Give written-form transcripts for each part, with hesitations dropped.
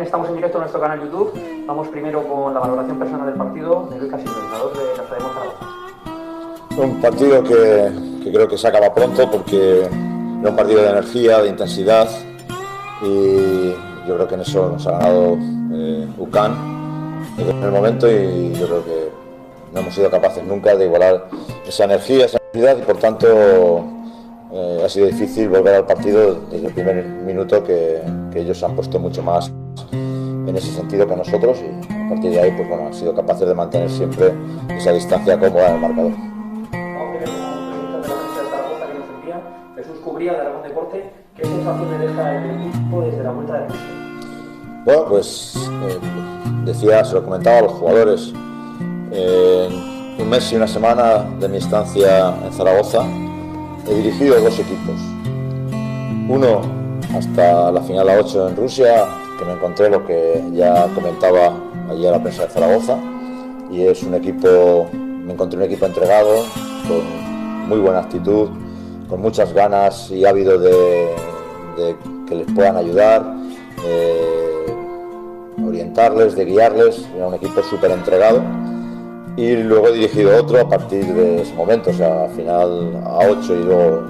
estamos en directo en nuestro canal YouTube. Vamos primero con la valoración personal del partido de Luis Casillo, entrenador de Casademón Zaragoza. Un partido que creo que se acaba pronto porque era un partido de energía, de intensidad, y yo creo que en eso nos ha ganado UCAN desde el primer momento, y yo creo que no hemos sido capaces nunca de igualar esa energía, esa intensidad, y por tanto ha sido difícil volver al partido desde el primer minuto, que ellos se han puesto mucho más en ese sentido que nosotros, y a partir de ahí pues bueno, han sido capaces de mantener siempre esa distancia cómoda en el marcador. Vamos a ver una pregunta de la prensa de Zaragoza que nos envía Jesús Cubría de Aragón Deporte. ¿Qué sensación le deja el equipo desde la vuelta de prisión? Bueno, pues decía, se lo comentaba a los jugadores, en un mes y una semana de mi estancia en Zaragoza he dirigido dos equipos. Uno hasta la final A8 en Rusia, que me encontré lo que ya comentaba ayer la prensa de Zaragoza, y es un equipo, me encontré un equipo entregado, con muy buena actitud, con muchas ganas y ávido de que les puedan ayudar, orientarles, de guiarles. Era un equipo súper entregado. Y luego he dirigido otro a partir de ese momento, o sea, al final A8, y luego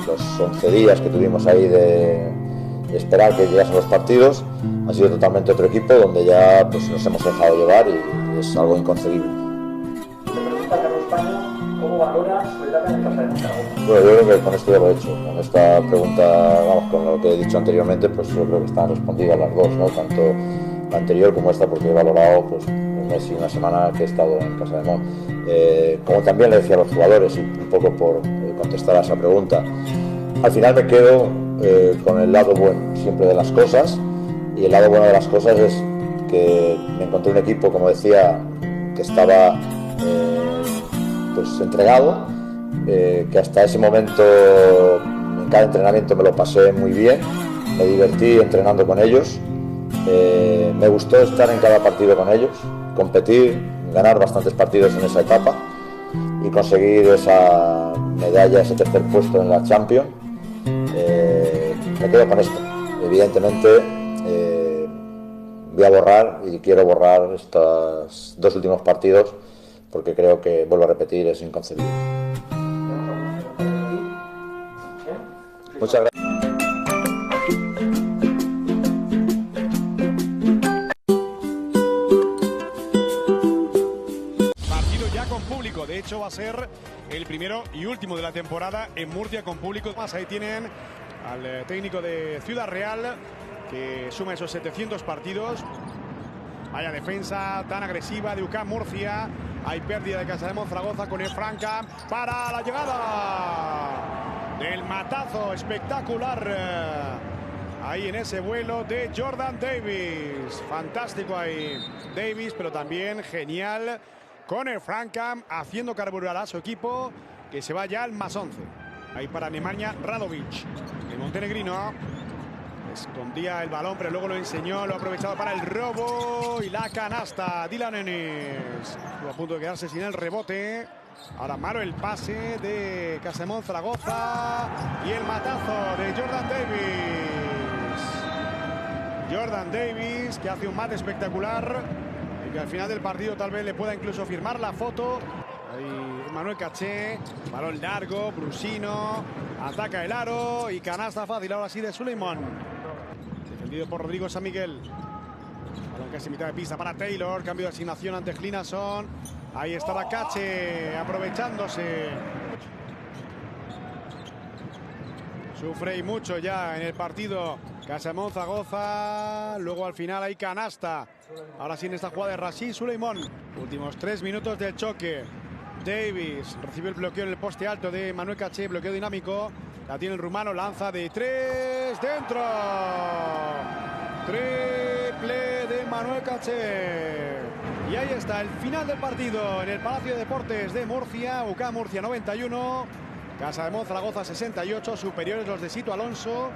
los 11 días que tuvimos ahí de esperar que llegasen los partidos, ha sido totalmente otro equipo donde ya pues, nos hemos dejado llevar, y es algo inconcebible. Le pregunta a Carlos Paño, ¿cómo valora su etapa en el Casademón Zaragoza? Bueno, yo creo que con esto ya lo he hecho. Con esta pregunta, vamos, con lo que he dicho anteriormente, pues yo creo que están respondidas las dos, ¿no? Tanto la anterior como esta, porque he valorado pues un mes y una semana que he estado en Casademón. Como también le decía a los jugadores, y un poco por contestar a esa pregunta, al final me quedo con el lado bueno siempre de las cosas, y el lado bueno de las cosas es que me encontré un equipo, como decía, que estaba pues entregado, que hasta ese momento en cada entrenamiento me lo pasé muy bien, me divertí entrenando con ellos, me gustó estar en cada partido con ellos, competir, ganar bastantes partidos en esa etapa y conseguir esa medalla, ese tercer puesto en la Champions. Me quedo con esto. Evidentemente voy a borrar, y quiero borrar estos dos últimos partidos, porque creo que, vuelvo a repetir, es inconcebible. Muchas gracias. Partido ya con público, de hecho va a ser el primero y último de la temporada en Murcia con público. Más ahí tienen al técnico de Ciudad Real, que suma esos 700 partidos. Vaya defensa tan agresiva de UCAM Murcia. Hay pérdida de Casademón Zaragoza con el Franca para la llegada del matazo espectacular ahí en ese vuelo de Jordan Davis. Fantástico ahí Davis, pero también genial con el Franca, haciendo carburar a su equipo, que se va ya al +11. Ahí para Nemanja Radovic, el montenegrino. Escondía el balón, pero luego lo enseñó, lo ha aprovechado para el robo y la canasta. Dylan Ennis estuvo a punto de quedarse sin el rebote. Ahora malo el pase de Casademón Zaragoza y el matazo de Jordan Davis. Jordan Davis, que hace un mate espectacular y que al final del partido tal vez le pueda incluso firmar la foto. Ahí Manuel Caché, balón largo, Brusino, ataca el aro y canasta fácil ahora sí de Suleiman. Defendido por Rodrigo San Miguel. Balón casi mitad de pista para Taylor, cambio de asignación ante Glinason. Ahí estaba Caché aprovechándose. Sufre y mucho ya en el partido Casademón Zaragoza. Luego al final hay canasta. Ahora sí en esta jugada de Rashid Suleiman. Últimos 3 minutos del choque. Davis recibe el bloqueo en el poste alto de Manuel Caché, bloqueo dinámico. La tiene el rumano, lanza de 3, dentro. Triple de Manuel Caché. Y ahí está el final del partido en el Palacio de Deportes de Murcia. UCAM Murcia 91, Casademón Zaragoza 68, superiores los de Sito Alonso.